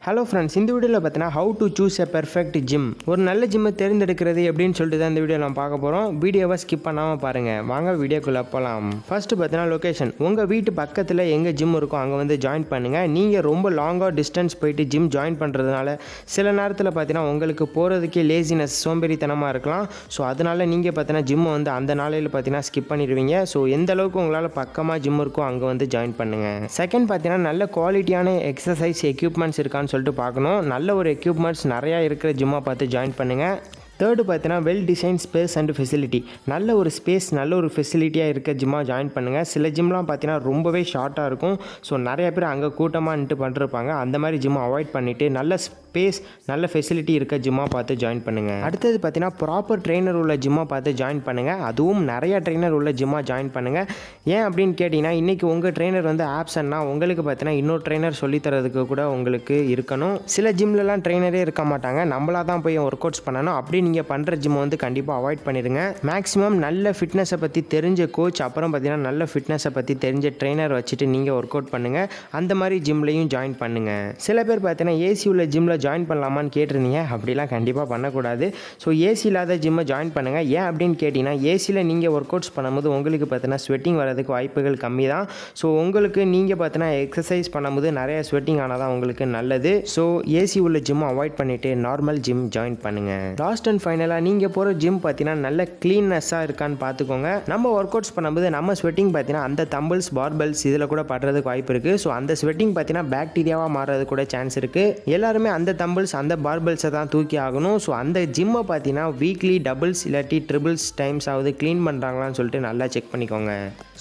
Hello friends, இந்த வீடியோவில் பார்த்தீங்கன்னா how to choose a perfect gym, ஒரு நல்ல ஜிம்மை தேர்ந்தெடுக்கிறது எப்படின்னு சொல்லிட்டு தான் இந்த வீடியோ நம்ம பார்க்க போகிறோம். வீடியோவை ஸ்கிப் பண்ணாமல் பாருங்கள். வாங்க வீடியோக்குள்ளே போகலாம். ஃபஸ்ட்டு பார்த்தீங்கன்னா லொக்கேஷன். உங்கள் வீட்டு பக்கத்தில் எங்கே ஜிம் இருக்கோ அங்கே வந்து ஜாயின் பண்ணுங்கள். நீங்கள் ரொம்ப லாங்காக டிஸ்டன்ஸ் போயிட்டு ஜிம் ஜாயின் பண்ணுறதுனால சில நேரத்தில் பார்த்தீங்கன்னா உங்களுக்கு போகிறதுக்கே லேசினஸ், சோம்பேறித்தனமாக இருக்கலாம். ஸோ அதனால் நீங்கள் பார்த்தீங்கன்னா ஜிம்மை வந்து அந்த நாளையில் பார்த்தீங்கன்னா ஸ்கிப் பண்ணிடுவீங்க. ஸோ எந்த அளவுக்கு உங்களால் பக்கமாக ஜிம் இருக்கோ அங்கே வந்து ஜாயின் பண்ணுங்கள். செகண்ட் பார்த்தீங்கன்னா நல்ல குவாலிட்டியான எக்ஸசைஸ் எக்யூப்மெண்ட்ஸ் இருக்கான்னு சொல்லிட்டு பார்க்கணும். நல்ல ஒரு எக்யூப்மெண்ட்ஸ் நிறையா இருக்கிற ஜிம்மாக பார்த்து ஜாயின் பண்ணுங்கள். தேர்டு பார்த்தீங்கன்னா well design space and facility. நல்ல ஒரு ஸ்பேஸ், நல்ல ஒரு ஃபெசிலிட்டியாக இருக்க ஜிம்மாக ஜாயின் பண்ணுங்கள். சில ஜிம்லாம் பார்த்தீங்கன்னா ரொம்பவே ஷார்ட்டாக இருக்கும். ஸோ நிறைய பேர் அங்கே கூட்டமாக நின்று பண்ணிருப்பாங்க. அந்த மாதிரி ஜிம்மை அவாய்ட் பண்ணிவிட்டு நல்ல ஸ்பேஸ், நல்ல ஃபெசிலிட்டி இருக்க ஜிம்மாக பார்த்து ஜாயின் பண்ணுங்கள். அடுத்தது பார்த்தீங்கன்னா ப்ராப்பர் ட்ரெயினர் உள்ள ஜிம்மாக பார்த்து ஜாயின் பண்ணுங்கள். அதுவும் நிறைய ட்ரெயினர் உள்ள ஜிம்மாக ஜாயின் பண்ணுங்கள். ஏன் அப்படின்னு கேட்டிங்கன்னா இன்றைக்கி உங்கள் ட்ரெயினர் வந்து ஆப்சன்னா உங்களுக்கு பார்த்தீங்கன்னா இன்னொரு ட்ரெயினர் சொல்லித்தரதுக்கு கூட உங்களுக்கு இருக்கணும். சில ஜிம்லலாம் ட்ரெயினரே இருக்க மாட்டாங்க. நம்மளாக தான் போய் ஒர்க் அவுட்ஸ் பண்ணணும். அப்படி நீங்கள் பண்ணுற ஜிம்மை வந்து கண்டிப்பாக அவாய்ட் பண்ணிடுங்க. மேக்ஸிமம் நல்ல ஃபிட்னஸை பற்றி தெரிஞ்ச கோச், அப்புறம் பார்த்தீங்கன்னா நல்ல ஃபிட்னஸை பற்றி தெரிஞ்ச ட்ரெயினர் வச்சுட்டு நீங்கள் ஒர்க் அவுட் பண்ணுங்கள். அந்த மாதிரி ஜிம்லையும் ஜாயின் பண்ணுங்கள். சில பேர் பார்த்தீங்கன்னா ஏசி உள்ள ஜிம்மில் ஜாயின் பண்ணலாமான்னு கேட்டிருந்தீங்க. அப்படிலாம் கண்டிப்பாக பண்ணக்கூடாது. ஸோ ஏசி இல்லாத ஜிம்மை ஜாயின் பண்ணுங்கள். ஏன் அப்படின்னு கேட்டிங்கன்னா ஏசியில் நீங்கள் ஒர்க் அவுட்ஸ் பண்ணும்போது உங்களுக்கு பார்த்தீங்கன்னா ஸ்வெட்டிங் வரதுக்கு வாய்ப்புகள் கம்மி தான். ஸோ உங்களுக்கு நீங்கள் பார்த்தீங்கன்னா எக்ஸசைஸ் பண்ணும்போது நிறைய ஸ்வெட்டிங் ஆனால் தான் உங்களுக்கு நல்லது. ஸோ ஏசி உள்ள ஜிம்மை அவாய்ட் பண்ணிவிட்டு நார்மல் ஜிம் ஜாயின் பண்ணுங்கள். லாஸ்ட் அண்ட் ஃபைனலாக நீங்கள் போகிற ஜிம் பார்த்தீங்கன்னா நல்ல க்ளீன்னஸாக இருக்கான்னு பார்த்துக்கோங்க. நம்ம ஒர்க் அவுட்ஸ் பண்ணும்போது நம்ம ஸ்வெட்டிங் பார்த்தீங்கன்னா அந்த தம்பிள்ஸ், பார்பல்ஸ் இதில் கூட படுறதுக்கு வாய்ப்பு இருக்குது. ஸோ அந்த ஸ்வெட்டிங் பார்த்தீங்கன்னா பாக்டீரியாவாக மாறுறது கூட சான்ஸ் இருக்குது. எல்லாருமே அந்த தம்பிள்ஸ், அந்த பார்பல்ஸை தான் தூக்கி ஆகணும். ஸோ அந்த ஜிம்மை பார்த்தீங்கன்னா வீக்லி டபுள்ஸ் இல்லாட்டி ட்ரிபிள்ஸ் டைம்ஸ் ஆகுது க்ளீன் பண்ணுறாங்களான்னு சொல்லிட்டு நல்லா செக் பண்ணிக்கோங்க.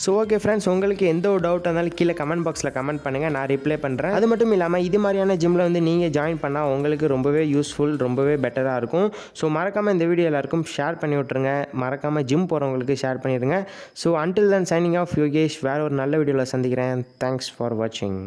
ஸோ ஓகே ஃப்ரெண்ட்ஸ், உங்களுக்கு எந்த ஒரு டவுட் இருந்தாலும் கீழே கமெண்ட் பாக்ஸில் கமெண்ட் பண்ணுங்கள், நான் ரிப்ளை பண்ணுறேன். அது மட்டும் இல்லாமல் இது மாதிரியான ஜிம்மில் வந்து நீங்கள் ஜாயின் பண்ணால் உங்களுக்கு ரொம்பவே யூஸ்ஃபுல், ரொம்பவே பெட்டராக இருக்கும். ஸோ மறக்காமல் இந்த வீடியோ எல்லாருக்கும் ஷேர் பண்ணி விட்ருங்க. மறக்காமல் ஜிம் போகிறவங்களுக்கு ஷேர் பண்ணிடுங்க. So until then signing off Yogesh. வேறு ஒரு நல்ல வீடியோவில் சந்திக்கிறேன். தேங்க்ஸ் ஃபார் வாட்சிங்.